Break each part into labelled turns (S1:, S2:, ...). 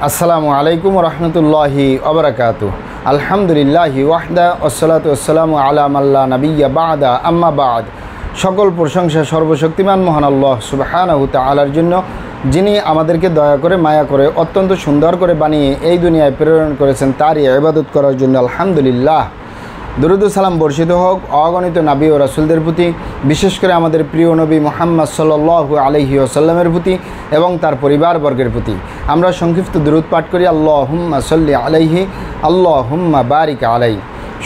S1: আসসালামু আলাইকুম রহমতুল্লাহি ওবরাকাতু। আলহামদুলিল্লাহি ওয়াহদা ওয়াসসালাতু ওয়াসসালামু আলা মাল্লা নাবিয়্যা বা'দা আম্মা বা'দ। সকল প্রশংসা সর্বশক্তিমান মহান আল্লাহ সুবহানাহু তাআলার জন্য, যিনি আমাদেরকে দয়া করে মায়া করে অত্যন্ত সুন্দর করে বানিয়ে এই দুনিয়ায় প্রেরণ করেছেন, তারই ইবাদত করার জন্য আলহামদুলিল্লাহ। দরুদ ও সালাম বর্ষিত হোক অগণিত নবী ও রাসূলদের প্রতি, বিশেষ করে আমাদের প্রিয় নবী মুহাম্মদ সাল্লাল্লাহু আলাইহি ওয়াসাল্লামের প্রতি এবং তার পরিবারবর্গের প্রতি। আমরা সংক্ষিপ্ত দরুদ পাঠ করি, আল্লাহুম্মা সাল্লি আলাইহি আল্লাহুম্মা বারিক আলাইহি।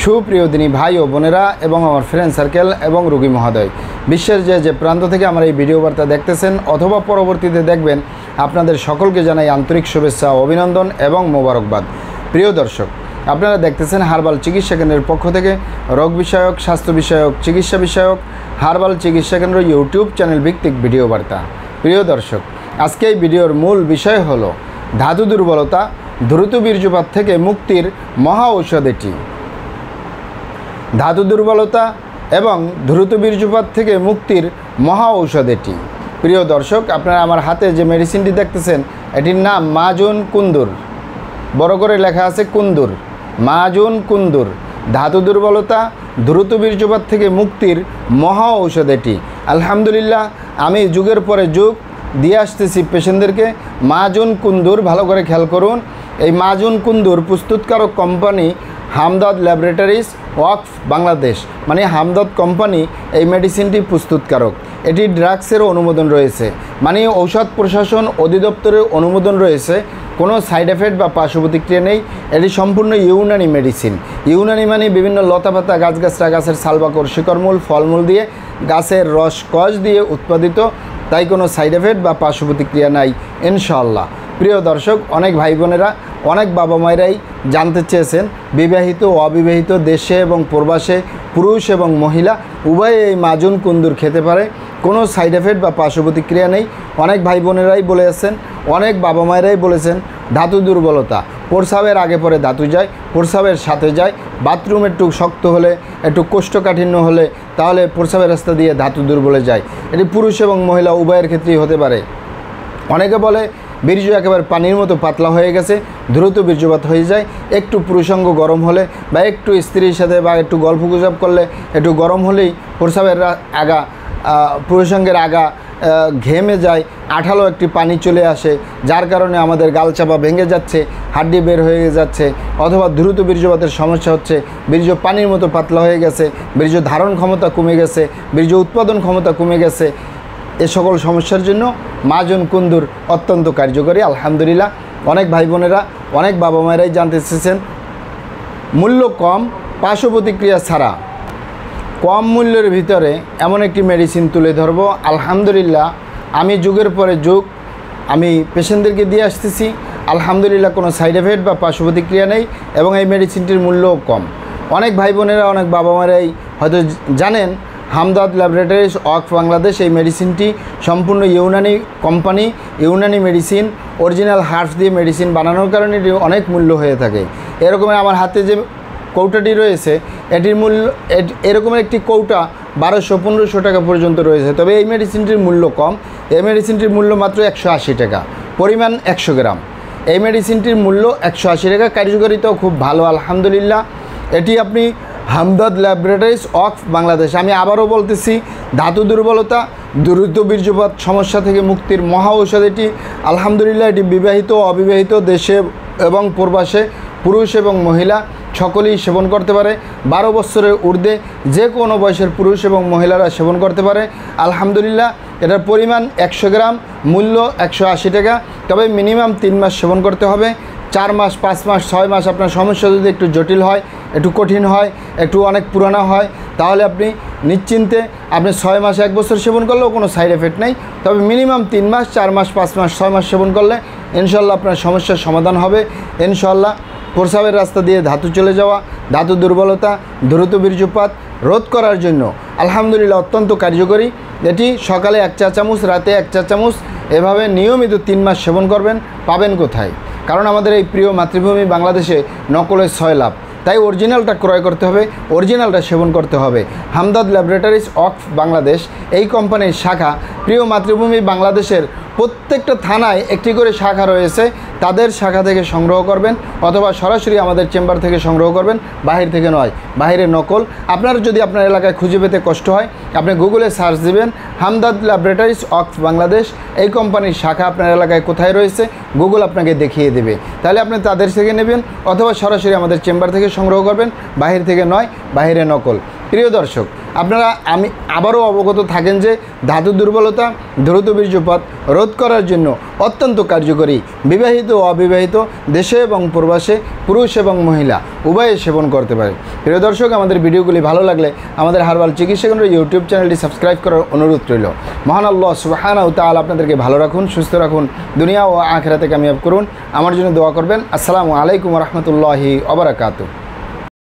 S1: সুপ্রিয় দিনী ভাই ও বোনেরা এবং আমার ফ্রেন্ড সার্কেল এবং রোগী মহোদয়, বিশ্বের যে প্রান্ত থেকে আমার এই ভিডিও বার্তা দেখতেছেন অথবা পরবর্তীতে দেখবেন, আপনাদের সকলকে জানাই আন্তরিক শুভেচ্ছা, অভিনন্দন এবং মোবারকবাদ। প্রিয় দর্শক, আপনারা দেখতেছেন হার্বাল চিকিৎসা কেন্দ্রের পক্ষ থেকে রোগ বিষয়ক, স্বাস্থ্য বিষয়ক, চিকিৎসা বিষয়ক হার্বাল চিকিৎসা কেন্দ্র ইউটিউব চ্যানেল ভিত্তিক ভিডিও বার্তা। প্রিয় দর্শক, আজকে এই ভিডিওর মূল বিষয় হলো ধাতু দুর্বলতা, দ্রুত বীর্যপাত থেকে মুক্তির মহা ঔষধ এটি। ধাতু দুর্বলতা এবং দ্রুত বীর্যপাত থেকে মুক্তির মহা ঔষধ এটি। প্রিয় দর্শক, আপনারা আমার হাতে যে মেডিসিনটি দেখতেছেন, এটির নাম মাজুন কুন্দুর। বড় করে লেখা আছে কুন্দুর, মাজুন কুন্দুর। ধাতু দুর্বলতা, দ্রুত বীর্যপাত থেকে মুক্তির মহা ঔষধ এটি। আলহামদুলিল্লাহ, আমি যুগের পরে যুগ দিয়ে আসতেছি পেশেন্টদেরকে মাজুন কুন্দুর। ভালো করে খেয়াল করুন, এই মাজুন কুন্দুর প্রস্তুতকারক কোম্পানি হামদর্দ ল্যাবরেটরিজ ওয়াকফ বাংলাদেশ, মানে হামদর্দ কোম্পানি এই মেডিসিনটি প্রস্তুতকারক। এটি ড্রাগসেরও অনুমোদন রয়েছে, মানে ঔষধ প্রশাসন অধিদপ্তরের অনুমোদন রয়েছে। কোনো সাইড এফেক্ট বা পার্শ্ব প্রতিক্রিয়া নেই। এটি সম্পূর্ণ ইউনানি মেডিসিন। ইউনানি মানে বিভিন্ন লতাপাতা, গাছগাছরা, গাছের ছালবাকড়, শিকড়মূল, ফলমূল দিয়ে, গাছের রস কষ দিয়ে উৎপাদিত, তাই কোনো সাইড এফেক্ট বা পার্শ্ব প্রতিক্রিয়া নাই ইনশাআল্লাহ। প্রিয় দর্শক, অনেক ভাই বোনেরা, অনেক বাবা মায়েরাই জানতে চেয়েছেন, বিবাহিত ও অবিবাহিত, দেশে এবং প্রবাসে, পুরুষ এবং মহিলা উভয়ে এই মাজুন কুন্দুর খেতে পারে, কোনো সাইড এফেক্ট বা পার্শ্ব প্রতিক্রিয়া নেই। অনেক ভাই বোনেরাই বলেছেন, অনেক বাবা মায়েরাই বলেছেন ধাতু দুর্বলতা, প্রস্রাবের আগে পরে ধাতু যায়, প্রস্রাবের সাথে যায়, বাথরুম একটু শক্ত হলে, একটু কোষ্ঠকাঠিন্য হলে, তাহলে প্রস্রাবের রাস্তা দিয়ে ধাতু দুর্বলে যায়। এটি পুরুষ এবং মহিলা উভয়ের ক্ষেত্রেই হতে পারে। অনেকে বলে বীর্য একেবারে পানির মতো পাতলা হয়ে গেছে, দ্রুত বীর্যপাত হয়ে যায়। একটু পুরুষাঙ্গ গরম হলে বা একটু স্ত্রীর সাথে বা একটু গল্প গুজব করলে, একটু গরম হলেই প্রস্রাবের আগা, পুরুষাঙ্গের আগা ঘেমে যায়, আঠালো একটি পানি চলে আসে, যার কারণে আমাদের গালচাপা ভেঙে যাচ্ছে, হাড্ডি বের হয়ে যাচ্ছে, অথবা দ্রুত বীর্যপাতের সমস্যা হচ্ছে, বীর্য পানির মতো পাতলা হয়ে গেছে, বীর্য ধারণ ক্ষমতা কমে গেছে, বীর্য উৎপাদন ক্ষমতা কমে গেছে। এ সকল সমস্যার জন্য মাজুন কুন্দুর অত্যন্ত কার্যকরী। আলহামদুলিল্লাহ, অনেক ভাই বোনেরা, অনেক বাবা মায়েরাই জানতে চেয়েছেন, মূল্য কম, পার্শ্ব প্রতিক্রিয়া ছাড়া, কম মূল্যের ভিতরে এমন একটি মেডিসিন তুলে ধরব। আলহামদুলিল্লাহ, আমি যুগের পরে যুগ আমি পেশেন্টদেরকে দিয়ে আসতেছি। আলহামদুলিল্লাহ, কোনো সাইড এফেক্ট বা পার্শ্ব প্রতিক্রিয়া নেই এবং এই মেডিসিনটির মূল্যও কম। অনেক ভাই বোনেরা, অনেক বাবা মায়েরাই হয়তো জানেন, হামদর্দ ল্যাবরেটরিজ ওয়াকফ বাংলাদেশ এই মেডিসিনটি সম্পূর্ণ Unani company, Unani medicine, original herbs দিয়ে মেডিসিন বানানোর কারণে এটি অনেক মূল্য হয়ে থাকে। এরকমের আমার হাতে যে কৌটাটি রয়েছে, এটির মূল্য, এরকমের একটি কৌটা 1200-1500 টাকা পর্যন্ত রয়েছে। তবে এই মেডিসিনটির মূল্য কম। এই মেডিসিনটির মূল্য মাত্র 180 টাকা, পরিমাণ 100 গ্রাম। এই মেডিসিনটির মূল্য 180 টাকা, কার্যকারিতাও খুব ভালো আলহামদুলিল্লাহ। এটি আপনি হামদর্দ ল্যাবরেটরিজ ওয়াকফ বাংলাদেশ, আমি আবারও বলতেছি, ধাতু দুর্বলতা, দ্রুত বীর্যপাত সমস্যা থেকে মুক্তির মহা ঔষধ এটি। আলহামদুলিল্লাহ, এটি বিবাহিত ও অবিবাহিত, দেশে এবং প্রবাসে, পুরুষ এবং মহিলা সকলেই সেবন করতে পারে। 12 বছরের ঊর্ধ্বে যে কোনো বয়সের পুরুষ এবং মহিলারা সেবন করতে পারে। আলহামদুলিল্লাহ, এটার পরিমাণ 100 গ্রাম, মূল্য 180 টাকা। তবে মিনিমাম 3 মাস সেবন করতে হবে। 4 মাস, 5 মাস, 6 মাস আপনার সমস্যা যদি একটু জটিল হয়, একটু কঠিন হয়, একটু অনেক পুরানো হয়, তাহলে আপনি নিশ্চিন্তে আপনি 6 মাস, 1 বছর সেবন করলেও কোনো সাইড এফেক্ট নেই। তবে মিনিমাম 3 মাস, 4 মাস, 5 মাস, 6 মাস সেবন করলে ইনশাল্লাহ আপনার সমস্যার সমাধান হবে ইনশাল্লাহ। প্রস্রাবের রাস্তা দিয়ে ধাতু চলে যাওয়া, ধাতু দুর্বলতা, দ্রুত বীর্যপাত রোধ করার জন্য আলহামদুলিল্লাহ অত্যন্ত কার্যকরী। এটি সকালে 1 চা চামচ, রাতে 1 চা চামচ, এভাবে নিয়মিত 3 মাস সেবন করবেন। পাবেন কোথায়? কারণ আমাদের এই প্রিয় মাতৃভূমি বাংলাদেশে নকলের 6 লাভ, তাই অরিজিনালটা ক্রয় করতে হবে, অরিজিনালটা সেবন করতে হবে। হামদর্দ ল্যাবরেটরিজ ওয়াকফ বাংলাদেশ এই কোম্পানির শাখা প্রিয় মাতৃভূমি বাংলাদেশের প্রত্যেকটা থানায় একটি করে শাখা রয়েছে, তাদের শাখা থেকে সংগ্রহ করবেন অথবা সরাসরি আমাদের চেম্বার থেকে সংগ্রহ করবেন, বাহির থেকে নয়, বাহিরে নকল। আপনার যদি আপনার এলাকায় খুঁজে পেতে কষ্ট হয়, আপনি গুগলে সার্চ দিবেন হামদাদ ল্যাবরেটরিজ অক্স বাংলাদেশ, এই কোম্পানির শাখা আপনার এলাকায় কোথায় রয়েছে গুগল আপনাকে দেখিয়ে দেবে। তাহলে আপনি তাদের থেকে নেবেন অথবা সরাসরি আমাদের চেম্বার থেকে সংগ্রহ করবেন, বাহির থেকে নয়, বাহিরে নকল। প্রিয় দর্শক, আপনারা আমি আবারও অবগত থাকেন যে ধাতু দুর্বলতা, দ্রুত বীর্যপাত রোধ করার জন্য অত্যন্ত কার্যকরী। বিবাহিত ও অবিবাহিত, দেশে এবং প্রবাসে, পুরুষ এবং মহিলা উভয়ে সেবন করতে পারে। প্রিয় দর্শক, আমাদের ভিডিওগুলি ভালো লাগলে আমাদের হার্বাল চিকিৎসা কেন্দ্র ইউটিউব চ্যানেলটি সাবস্ক্রাইব করার অনুরোধ রইল। মহান আল্লাহ সুবহানাহু ওয়া তাআলা আপনাদেরকে ভালো রাখুন, সুস্থ রাখুন, দুনিয়া ও আখিরাতে কামিয়াব করুন। আমার জন্য দোয়া করবেন। আসসালামু আলাইকুম ওয়া রাহমাতুল্লাহি ওয়া বারাকাতুহু।